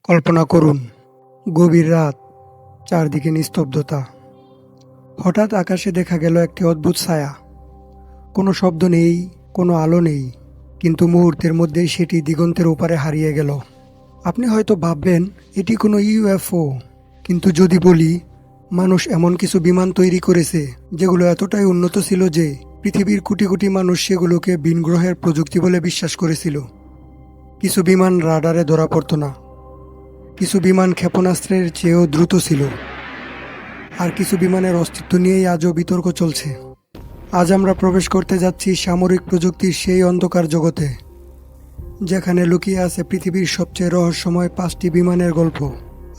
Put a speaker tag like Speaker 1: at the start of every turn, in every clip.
Speaker 1: কল্পনা করুন, গভীর রাত, চারদিকে নিস্তব্ধতা। হঠাৎ আকাশে দেখা গেল একটি অদ্ভুত ছায়া। কোনো শব্দ নেই, কোনো আলো নেই, কিন্তু মুহূর্তের মধ্যেই সেটি দিগন্তের ওপারে হারিয়ে গেল। আপনি হয়তো ভাববেন এটি কোনো ইউএফও, কিন্তু যদি বলি মানুষ এমন কিছু বিমান তৈরি করেছে যেগুলো এতটাই উন্নত ছিল যে পৃথিবীর কোটি কোটি মানুষ সেগুলোকে ভিনগ্রহের প্রযুক্তি বলে বিশ্বাস করেছিল। কিছু বিমান রাডারে ধরা পড়ত না, কিছু বিমান ক্ষেপণাস্ত্রের চেয়েও দ্রুত ছিল, আর কিছু বিমানের অস্তিত্ব নিয়েই আজও বিতর্ক চলছে। আজ আমরা প্রবেশ করতে যাচ্ছি সামরিক প্রযুক্তির সেই অন্ধকার জগতে, যেখানে লুকিয়ে আছে পৃথিবীর সবচেয়ে রহস্যময় 5টি বিমানের গল্প।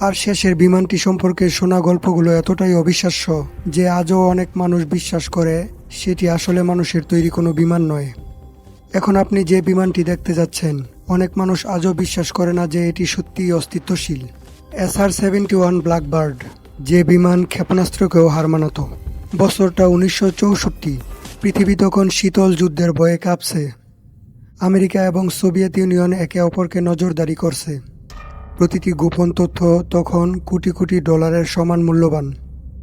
Speaker 1: আর শেষের বিমানটি সম্পর্কে শোনা গল্পগুলো এতটাই অবিশ্বাস্য যে আজও অনেক মানুষ বিশ্বাস করে সেটি আসলে মানুষের তৈরি কোনো বিমান নয়। এখন আপনি যে বিমানটি দেখতে যাচ্ছেন, অনেক মানুষ আজও বিশ্বাস করে না যে এটি সত্যিই অস্তিত্বশীল। SR-71 ব্ল্যাকবার্ড, যে বিমান ক্ষেপণাস্ত্রকেও হার মানাত। বছরটা 1964। পৃথিবী তখন শীতল যুদ্ধের ভয়ে কাঁপছে। আমেরিকা এবং সোভিয়েত ইউনিয়ন একে অপরকে নজরদারি করছে। প্রতিটি গোপন তথ্য তখন কোটি কোটি ডলারের সমান মূল্যবান।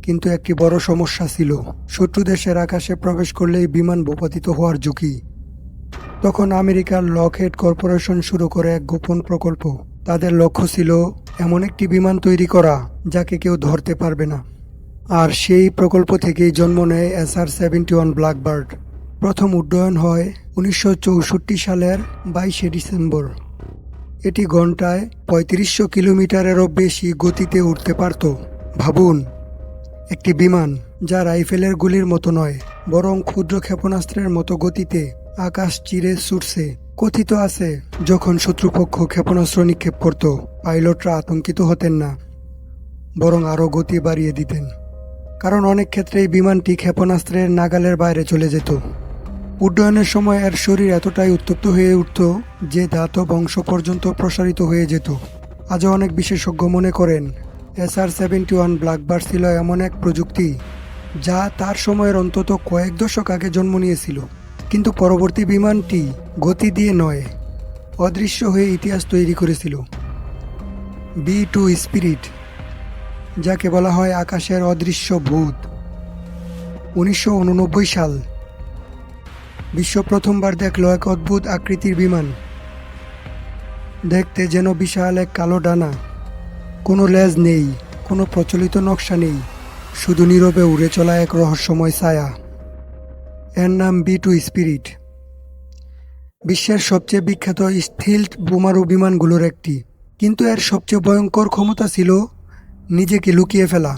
Speaker 1: কিন্তু একটি বড় সমস্যা ছিল, শত্রু দেশের আকাশে প্রবেশ করলেই বিমান ভূপাতিত হওয়ার ঝুঁকি। তখন আমেরিকার লকহেড কর্পোরেশন শুরু করে এক গোপন প্রকল্প। তাদের লক্ষ্য ছিল এমন একটি বিমান তৈরি করা যাকে কেউ ধরতে পারবে না। আর সেই প্রকল্প থেকেই জন্ম নেয় SR-71 ব্ল্যাকবার্ড। প্রথম উড্ডয়ন হয় 1964 সালের 22শে ডিসেম্বর। এটি ঘন্টায় 3500 কিলোমিটারেরও বেশি গতিতে উঠতে পারত। ভাবুন, একটি বিমান যা রাইফেলের গুলির মতো নয়, বরং ক্ষুদ্র ক্ষেপণাস্ত্রের মতো গতিতে আকাশ চিরে ছুটছে। কথিত আছে, যখন শত্রুপক্ষ ক্ষেপণাস্ত্র নিক্ষেপ করত, পাইলটরা আতঙ্কিত হতেন না, বরং আরও গতি বাড়িয়ে দিতেন, কারণ অনেক ক্ষেত্রেই বিমানটি ক্ষেপণাস্ত্রের নাগালের বাইরে চলে যেত। উড্ডয়নের সময় এর শরীর এতটাই উত্তপ্ত হয়ে উঠত যে ধাতব অংশ পর্যন্ত প্রসারিত হয়ে যেত। আজও অনেক বিশেষজ্ঞ মনে করেন SR-71 ব্ল্যাকবার্ড ছিল এমন এক প্রযুক্তি যা তার সময়ের অন্তত কয়েক দশক আগে জন্ম নিয়েছিল। কিন্তু পরবর্তী বিমানটি গতি দিয়ে নয়, অদৃশ্য হয়ে ইতিহাস তৈরি করেছিল। B-2 স্পিরিট, যাকে বলা হয় আকাশের অদৃশ্য ভূত। 1989 সাল, বিশ্ব প্রথমবার দেখল এক অদ্ভুত আকৃতির বিমান। দেখতে যেন বিশাল এক কালো ডানা। কোনো লেজ নেই, কোনো প্রচলিত নকশা নেই, শুধু নীরবে উড়ে চলা এক রহস্যময় ছায়া। এর নাম B-2 স্পিরিট। বিশ্বের সবচেয়ে বিখ্যাত স্টিলথ বোমারু বিমানগুলোর একটি। কিন্তু এর সবচেয়ে ভয়ঙ্কর ক্ষমতা ছিল নিজেকে লুকিয়ে ফেলা।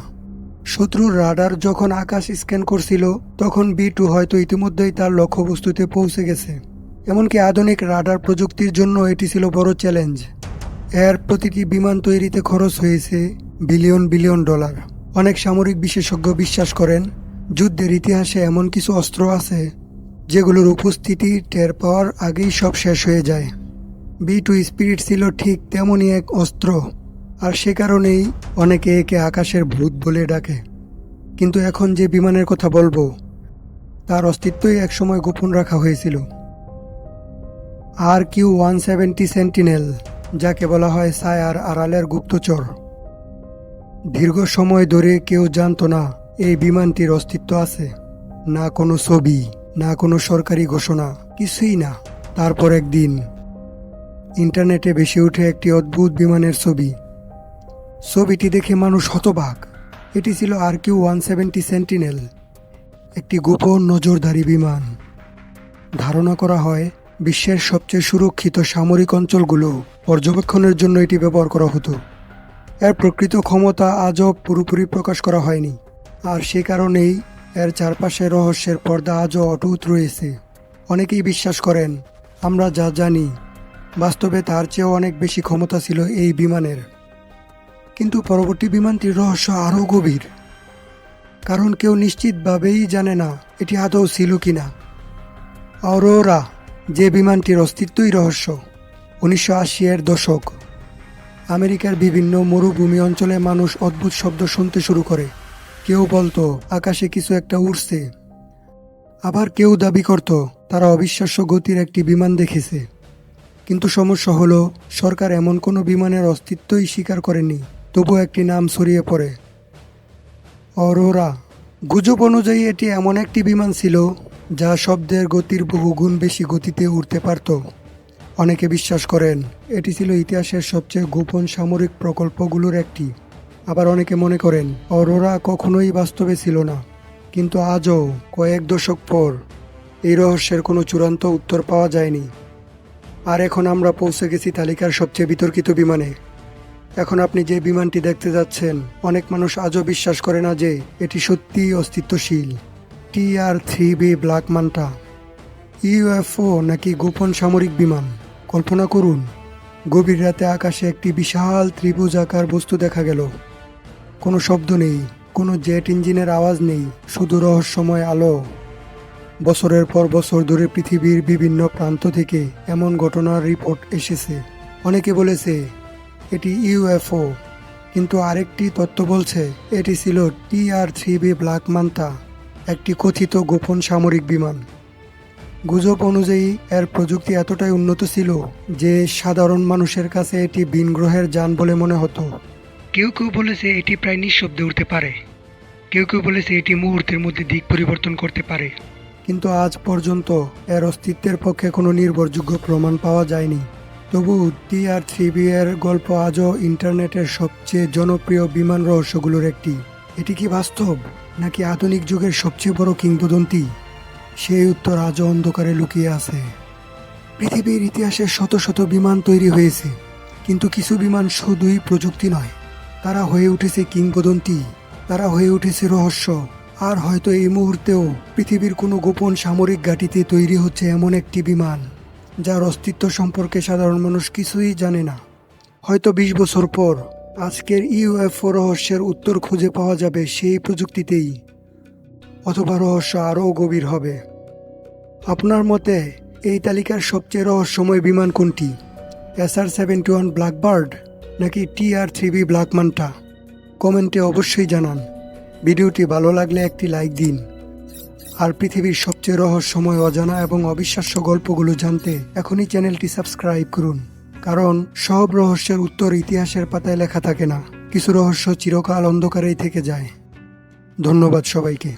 Speaker 1: শত্রুর রাডার যখন আকাশ স্ক্যান করছিল, তখন B-2 হয়তো ইতিমধ্যেই তার লক্ষ্যবস্তুতে পৌঁছে গেছে। এমনকি আধুনিক রাডার প্রযুক্তির জন্য এটি ছিল বড় চ্যালেঞ্জ। এর প্রতিটি বিমান তৈরিতে খরচ হয়েছে বিলিয়ন বিলিয়ন ডলার। অনেক সামরিক বিশেষজ্ঞ বিশ্বাস করেন যুদ্ধের ইতিহাসে এমন কিছু অস্ত্র আছে যেগুলোর উপস্থিতি টের পাওয়ার আগেই সব শেষ হয়ে যায়। B-2 স্পিরিট ছিল ঠিক তেমনই এক অস্ত্র, আর সে কারণেই অনেকে একে আকাশের ভূত বলে ডাকে। কিন্তু এখন যে বিমানের কথা বলবো, তার অস্তিত্বই একসময় গোপন রাখা হয়েছিল। RQ-170 সেন্টিনেল, যাকে বলা হয় ছায়ার আড়ালের গুপ্তচর। দীর্ঘ সময় ধরে কেউ জানতো না এই বিমানটির অস্তিত্ব আছে। না কোনো ছবি, না কোনো সরকারি ঘোষণা, কিছুই না। তারপর একদিন ইন্টারনেটে ভেসে ওঠে একটি অদ্ভুত বিমানের ছবি। ছবিটি দেখে মানুষ হতবাক। এটি ছিল RQ-170 সেন্টিনেল, একটি গোপন নজরদারি বিমান। ধারণা করা হয় বিশ্বের সবচেয়ে সুরক্ষিত সামরিক অঞ্চলগুলো পর্যবেক্ষণের জন্য এটি ব্যবহার করা হতো। এর প্রকৃত ক্ষমতা আজও পুরোপুরি প্রকাশ করা হয়নি, আর সে কারণেই এর চারপাশে রহস্যের পর্দা আজও অটুট রয়েছে। অনেকেই বিশ্বাস করেন আমরা যা জানি, বাস্তবে তার চেয়েও অনেক বেশি ক্ষমতা ছিল এই বিমানের। কিন্তু পরবর্তী বিমানটির রহস্য আরও গভীর, কারণ কেউ নিশ্চিতভাবেই জানে না এটি আদৌ ছিল কিনা। অরোরা, যে বিমানটির অস্তিত্বই রহস্য। 1980-এর দশক, আমেরিকার বিভিন্ন মরুভূমি অঞ্চলে মানুষ অদ্ভুত শব্দ শুনতে শুরু করে। কেউ বলতো আকাশে কিছু একটা উড়ছে, আবার কেউ দাবি করত তারা অবিশ্বাস্য গতির একটি বিমান দেখেছে। কিন্তু সমস্যা হলো সরকার এমন কোনো বিমানের অস্তিত্বই স্বীকার করেনি। তবুও একটি নাম ছড়িয়ে পড়ে, অরোরা। গুজব অনুযায়ী এটি এমন একটি বিমান ছিল যা শব্দের গতির বহুগুণ বেশি গতিতে উড়তে পারত। অনেকে বিশ্বাস করেন এটি ছিল ইতিহাসের সবচেয়ে গোপন সামরিক প্রকল্পগুলোর একটি। আবার অনেকে মনে করেন অরোরা কখনোই বাস্তবে ছিল না। কিন্তু আজও কয়েক দশক পর এই রহস্যের কোনো চূড়ান্ত উত্তর পাওয়া যায়নি। আর এখন আমরা পৌঁছে গেছি তালিকার সবচেয়ে বিতর্কিত বিমানে। এখন আপনি যে বিমানটি দেখতে যাচ্ছেন, অনেক মানুষ আজও বিশ্বাস করে না যে এটি সত্যিই অস্তিত্বশীল। TR-3B ব্ল্যাক মান্টা, ইউএফও নাকি গোপন সামরিক বিমান? কল্পনা করুন, গভীর রাতে আকাশে একটি বিশাল ত্রিভুজাকার বস্তু দেখা গেল। কোনো শব্দ নেই, কোনো জেট ইঞ্জিনের আওয়াজ নেই, শুধু রহস্যময় আলো। বছরের পর বছর ধরে পৃথিবীর বিভিন্ন প্রান্ত থেকে এমন ঘটনার রিপোর্ট এসেছে। অনেকে বলেছে এটি ইউএফও, কিন্তু আরেকটি তথ্য বলছে এটি ছিল TR-3B ব্ল্যাক মান্তা, একটি কথিত গোপন সামরিক বিমান। গুজব অনুযায়ী এর প্রযুক্তি এতটাই উন্নত ছিল যে সাধারণ মানুষের কাছে এটি ভিন গ্রহের যান বলে মনে হতো। কেউ কেউ বলেছে এটি প্রায় নিঃশব্দে উড়তে পারে, কেউ কেউ বলেছে এটি মুহূর্তের মধ্যে দিক পরিবর্তন করতে পারে। কিন্তু আজ পর্যন্ত এর অস্তিত্বের পক্ষে কোনো নির্ভরযোগ্য প্রমাণ পাওয়া যায়নি। তবু TR-3B এর গল্প আজও ইন্টারনেটের সবচেয়ে জনপ্রিয় বিমান রহস্যগুলোর একটি। এটি কি বাস্তব নাকি আধুনিক যুগের সবচেয়ে বড় কিংবদন্তি? সেই উত্তর আজও অন্ধকারে লুকিয়ে আছে। পৃথিবীর ইতিহাসে শত শত বিমান তৈরি হয়েছে, কিন্তু কিছু বিমান শুধুই প্রযুক্তি নয়, তারা হয়ে উঠেছে কিংবদন্তি, তারা হয়ে উঠেছে রহস্য। আর হয়তো এই মুহূর্তেও পৃথিবীর কোনো গোপন সামরিক ঘাঁটিতে তৈরি হচ্ছে এমন একটি বিমান যার অস্তিত্ব সম্পর্কে সাধারণ মানুষ কিছুই জানে না। হয়তো 20 বছর পর আজকের ইউএফও রহস্যের উত্তর খুঁজে পাওয়া যাবে সেই প্রযুক্তিতেই, অথবা রহস্য আরও গভীর হবে। আপনার মতে এই তালিকার সবচেয়ে রহস্যময় বিমান কোনটি? SR-71 ব্ল্যাকবার্ড নাকি TR-3B ব্ল্যাক মান্টা? কমেন্টে অবশ্যই জানান। ভিডিওটি ভালো লাগলে একটি লাইক দিন। আর পৃথিবীর সবচেয়ে রহস্যময়, অজানা এবং অবিশ্বাস্য গল্পগুলো জানতে এখনই চ্যানেলটি সাবস্ক্রাইব করুন। কারণ সব রহস্যের উত্তর ইতিহাসের পাতায় লেখা থাকে না, কিছু রহস্য চিরকাল অন্ধকারেই থেকে যায়। ধন্যবাদ সবাইকে।